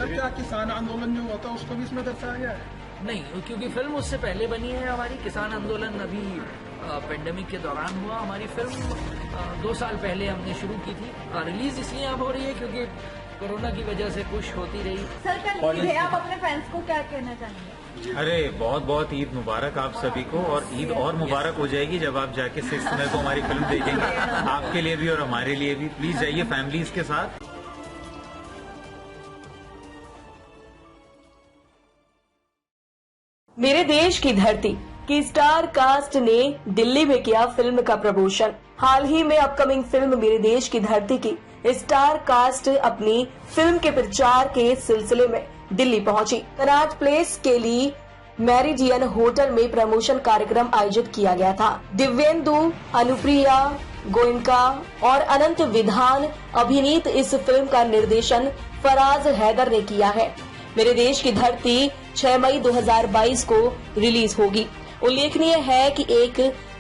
Sir क्या किसान आंदोलन जो हुआ था उसको भी इसमें दर्शाया गया है? नहीं, क्योंकि फिल्म उससे पहले बनी है हमारी। किसान आंदोलन अभी पेंडेमिक के दौरान हुआ। हमारी फिल्म 2 साल पहले हमने शुरू की थी। रिलीज इसलिए अब हो रही है क्योंकि कोरोना की वजह से कुछ होती रही। सर कल ईद है, आप अपने फैंस को क्या कहना चाहेंगे? अरे बहुत बहुत ईद मुबारक आप सभी को, और ईद और मुबारक हो जाएगी जब आप जाके 6 मई को हमारी फिल्म देखेंगे। आपके लिए भी और हमारे लिए भी। प्लीज जाइए फैमिलीज के साथ। मेरे देश की धरती की स्टार कास्ट ने दिल्ली में किया फिल्म का प्रमोशन। हाल ही में अपकमिंग फिल्म मेरे देश की धरती की स्टार कास्ट अपनी फिल्म के प्रचार के सिलसिले में दिल्ली पहुंची। कनाट प्लेस के लिए मैरिडियन होटल में प्रमोशन कार्यक्रम आयोजित किया गया था। दिव्येंदु, अनुप्रिया गोयनका और अनंत विधान अभिनीत इस फिल्म का निर्देशन फराज हैदर ने किया है। मेरे देश की धरती 6 मई 2022 को रिलीज होगी। उल्लेखनीय है कि एक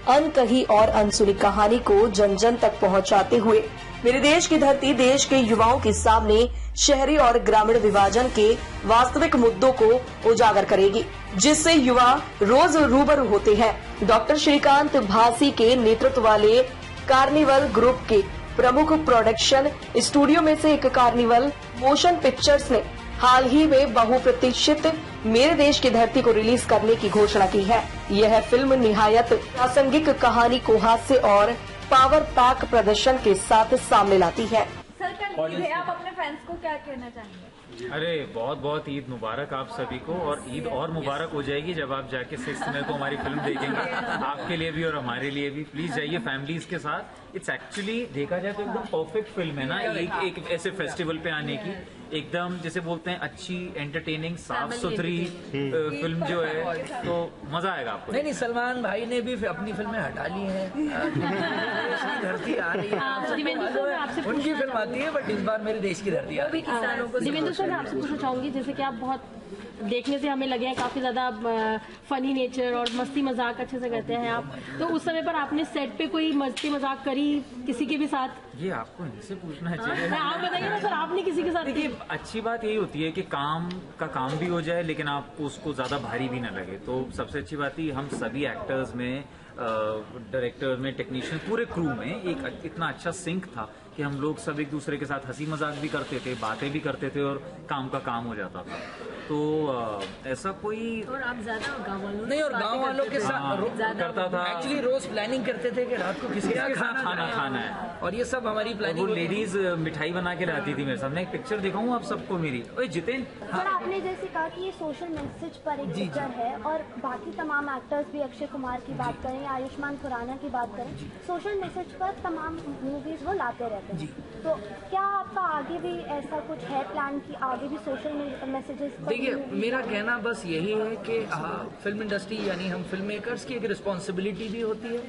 अनकही और अनसुनी कहानी को जन जन तक पहुंचाते हुए मेरे देश की धरती देश के युवाओं के सामने शहरी और ग्रामीण विभाजन के वास्तविक मुद्दों को उजागर करेगी, जिससे युवा रोज रूबरू होते हैं। डॉक्टर श्रीकांत भासी के नेतृत्व वाले कार्निवल ग्रुप के प्रमुख प्रोडक्शन स्टूडियो में से एक कार्निवल मोशन पिक्चर्स ने हाल ही में बहुप्रतीक्षित मेरे देश की धरती को रिलीज करने की घोषणा की है। यह फिल्म निहायत प्रासंगिक कहानी को हास्य और पावर पैक प्रदर्शन के साथ सामने लाती है। सर कल ईद है, आप अपने फैंस को क्या कहना चाहेंगे? अरे बहुत बहुत ईद मुबारक आप सभी को, और ईद और मुबारक हो जाएगी जब आप जाके 6 मई को हमारी फिल्म देखेंगे। आपके लिए भी और हमारे लिए भी। प्लीज जाइए फैमिलीज के साथ। इट्स एक्चुअली देखा जाए तो एकदम परफेक्ट फिल्म है ना, एक ऐसे फेस्टिवल पे आने की। एकदम जैसे बोलते हैं अच्छी एंटरटेनिंग साफ सुथरी फिल्म जो है, तो मजा आएगा आपको। नहीं, सलमान भाई ने भी अपनी फिल्में हटा ली हैं। धरती आ रही है, उनकी फिल्म आती है, बट इस बार मेरे देश की धरती आ रही है। दिव्येंदु सर, मैं आपसे पूछना चाहूंगी, जैसे कि आप बहुत देखने से हमें लगे हैं काफी ज्यादा फनी नेचर और मस्ती मजाक अच्छे से करते हैं आप, तो उस समय पर आपने सेट पे कोई मस्ती मजाक करी किसी के भी साथ? ये आपको इनसे पूछना चाहिए। आप बताइए ना सर, आपने किसी के साथ? देखिए, अच्छी बात यही होती है कि काम का काम भी हो जाए, लेकिन आपको उसको ज्यादा भारी भी ना लगे। तो सबसे अच्छी बात ही हम सभी एक्टर्स में, डायरेक्टर्स में, टेक्नीशियन, पूरे क्रू में एक इतना अच्छा सिंक था कि हम लोग सब एक दूसरे के साथ हंसी मजाक भी करते थे, बातें भी करते थे, और काम का काम हो जाता था। तो ऐसा कोई, और आप ज्यादा गाँव वालों नहीं, और गाँव वालों के साथ करता था। एक्चुअली रोज प्लानिंग करते थे कि रात को किसी के साथ खाना खाना है, और ये सब हमारी प्लानिंग। वो लेडीज मिठाई बना के लाती थी मेरे सामने। एक पिक्चर दिखाऊं आप सबको मेरी? ओए जितेन, सर आपने जैसे कहा कि ये सोशल मैसेज पर एक पिक्चर है, और बाकी तमाम एक्टर्स भी, अक्षय कुमार की बात करें, आयुष्मान खुराना की बात करें, सोशल मैसेज पर तमाम मूवीज वो लाते रहते हैं। तो क्या आपका आगे भी ऐसा कुछ है प्लान कि आगे भी सोशल मैसेजेस? देखिए, मेरा कहना बस यही है कि फिल्म इंडस्ट्री यानी हम फिल्म मेकर्स की एक रिस्पॉन्सिबिलिटी भी होती है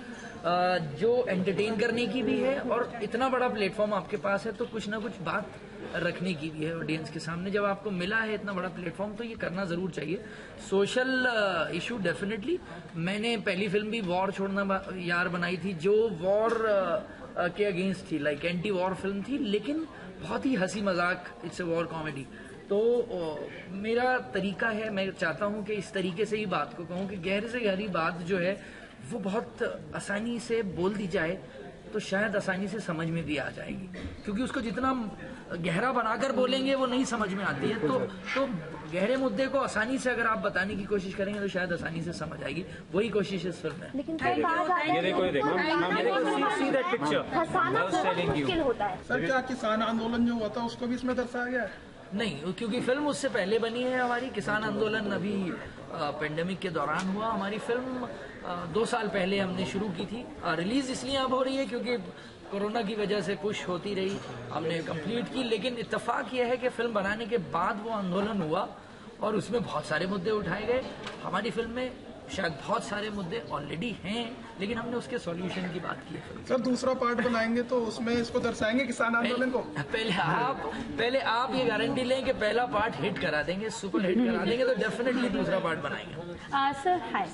जो एंटरटेन करने की भी है, और इतना बड़ा प्लेटफॉर्म आपके पास है तो कुछ ना कुछ बात रखने की भी है ऑडियंस के सामने। जब आपको मिला है इतना बड़ा प्लेटफॉर्म तो ये करना जरूर चाहिए। Social issue definitely. मैंने पहली फिल्म भी वॉर छोड़ना यार बनाई थी, जो वॉर के अगेंस्ट थी, लाइक एंटी वॉर फिल्म थी, लेकिन बहुत ही हंसी मजाक, इट्स ए वॉर कॉमेडी। तो मेरा तरीका है, मैं चाहता हूं कि इस तरीके से ही बात को कहूं कि गहरे से गहरी बात जो है वो बहुत आसानी से बोल दी जाए तो शायद आसानी से समझ में भी आ जाएगी, क्योंकि उसको जितना गहरा बनाकर बोलेंगे वो नहीं समझ में आती है। तो गहरे मुद्दे को आसानी से अगर आप बताने की कोशिश करेंगे तो शायद आसानी से समझ आएगी। वही कोशिश इस फिल्म में। लेकिन सर क्या किसान आंदोलन जो हुआ था उसको भी इसमें दर्शाया गया है? नहीं, क्योंकि फिल्म उससे पहले बनी है हमारी। किसान आंदोलन अभी पेंडेमिक के दौरान हुआ। हमारी फिल्म 2 साल पहले हमने शुरू की थी। रिलीज इसलिए अब हो रही है क्योंकि कोरोना की वजह से कुछ होती रही, हमने कंप्लीट की। लेकिन इत्तेफाक यह है कि फिल्म बनाने के बाद वो आंदोलन हुआ और उसमें बहुत सारे मुद्दे उठाए गए। हमारी फिल्म में शायद बहुत सारे मुद्दे ऑलरेडी हैं, लेकिन हमने उसके सॉल्यूशन की बात की है। सर दूसरा पार्ट बनाएंगे तो उसमें इसको दर्शाएंगे किसान आंदोलन को? पहले आप ये गारंटी लें कि पहला पार्ट हिट करा देंगे, सुपर हिट करा देंगे, तो डेफिनेटली दूसरा पार्ट बनाएंगे। सर हाय,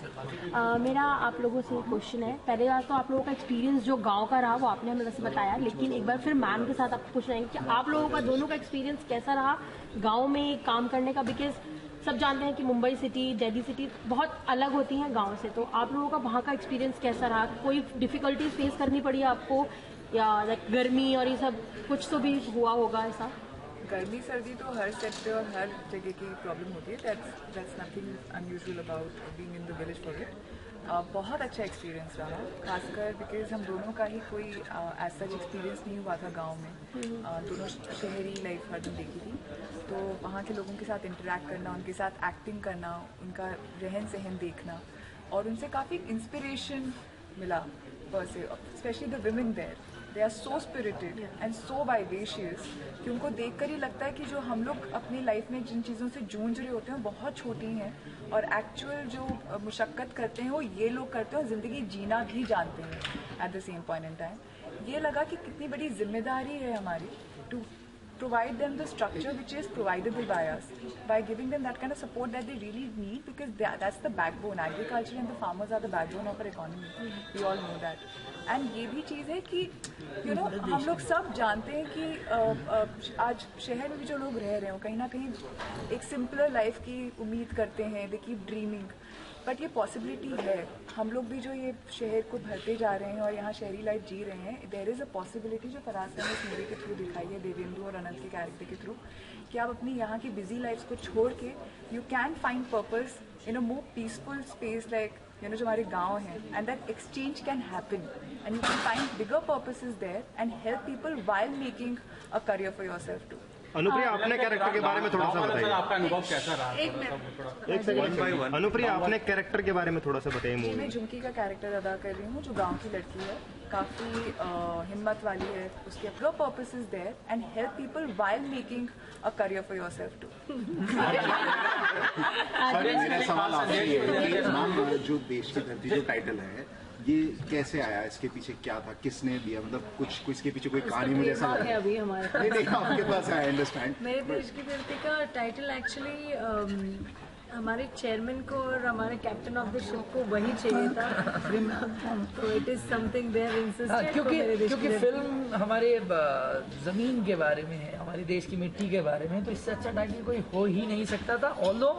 मेरा आप लोगों से क्वेश्चन है। पहले बात तो आप लोगों का एक्सपीरियंस जो गांव का रहा वो आपने हमें वैसे बताया, लेकिन एक बार फिर मैम के साथ आपको पूछ रहे हैं कि आप लोगों का दोनों का एक्सपीरियंस कैसा रहा गांव में काम करने का, बिकॉज सब जानते हैं कि मुंबई सिटी, दिल्ली सिटी बहुत अलग होती हैं गांव से, तो आप लोगों का वहाँ का एक्सपीरियंस कैसा रहा? कोई डिफिकल्टीज फेस करनी पड़ी आपको, या गर्मी और ये सब कुछ तो भी हुआ होगा ऐसा? गर्मी सर्दी तो हर सेट पे और हर जगह की प्रॉब्लम होती है, that's nothing unusual about being in the village for it. बहुत अच्छा एक्सपीरियंस रहा, खासकर बिकॉज हम दोनों का ही कोई एज सच एक्सपीरियंस नहीं हुआ था गांव में। दोनों शहरी लाइफ हर दिन देखी थी, तो वहाँ के लोगों के साथ इंटरेक्ट करना, उनके साथ एक्टिंग करना, उनका रहन सहन देखना और उनसे काफ़ी इंस्पिरेशन मिला, specially the women there. They are so spirited and so vivacious कि उनको देखकर ही लगता है कि जो हम लोग अपनी लाइफ में जिन चीज़ों से जूझ रहे होते हैं बहुत छोटी हैं, और एक्चुअल जो मुशक्क़त करते हैं वो ये लोग करते हैं और ज़िंदगी जीना भी जानते हैं at the same point in time. ये लगा कि कितनी बड़ी जिम्मेदारी है हमारी to provide them the structure which is providable by us, by giving them that kind of support that they really need, because that's the backbone. Agriculture and the farmers are the backbone of our economy. We all know that. And ये भी चीज़ है कि हम लोग सब जानते हैं कि आज शहर में भी जो लोग रह रहे हो कहीं ना कहीं एक सिंपलर लाइफ की उम्मीद करते हैं, दे कीप ड्रीमिंग, बट ये पॉसिबिलिटी है। हम लोग भी जो ये शहर को भरते जा रहे हैं और यहाँ शहरी लाइफ जी रहे हैं, देयर इज़ अ पॉसिबिलिटी जो फराज ने इस मूवी के थ्रू दिखाई है, देवेंदु और अनंत के कैरेक्टर के थ्रू, कि आप अपनी यहाँ की बिजी लाइफ को छोड़ के you can find purpose in a more peaceful space, like जो हमारे गाँव हैं, and that exchange can happen and you can find bigger purposes there and help people while making a career for yourself too. Anupriya, अपने character के बारे में थोड़ा सा बताइए। आपका अनुभव कैसा रहा? एक सेकंड, अनुप्रिया अपने कैरेक्टर के बारे में थोड़ा सा बताइए। मूवी मैं झुमकी का कैरेक्टर अदा कर रही हूँ, जो गांव की लड़की है, काफ़ी हिम्मत वाली है, उसके अपना purpose is there and help people while making a career for yourself too. मेरा सवाल आपसे ये है कि मैम, जो देश की धरती जो टाइटल है ये कैसे आया, इसके पीछे क्या था, किसने दिया, मतलब कुछ इसके पीछे कोई कहानी मुझे ऐसा है अभी हमारे नहीं आपके पास है, आई अंडरस्टैंड। मेरे देश की धरती का टाइटल एक्चुअली हमारे चेयरमैन को और हमारे कैप्टन ऑफ द शिप को वही चाहिए था, तो it is something there insisted. क्योंकि फिल्म हमारे जमीन के बारे में है, हमारे देश की मिट्टी के बारे में, तो इससे अच्छा टाइटल कोई हो ही नहीं सकता था। ऑल्दो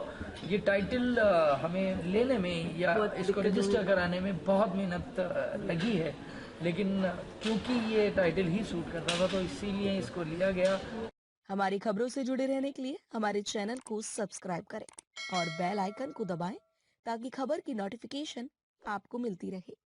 ये टाइटल हमें लेने में या इसको रजिस्टर कराने में बहुत मेहनत लगी है, लेकिन क्योंकि ये टाइटल ही सूट करता था तो इसीलिए इसको लिया गया। हमारी खबरों से जुड़े रहने के लिए हमारे चैनल को सब्सक्राइब करें और बेल आइकन को दबाएं ताकि खबर की नोटिफिकेशन आपको मिलती रहे।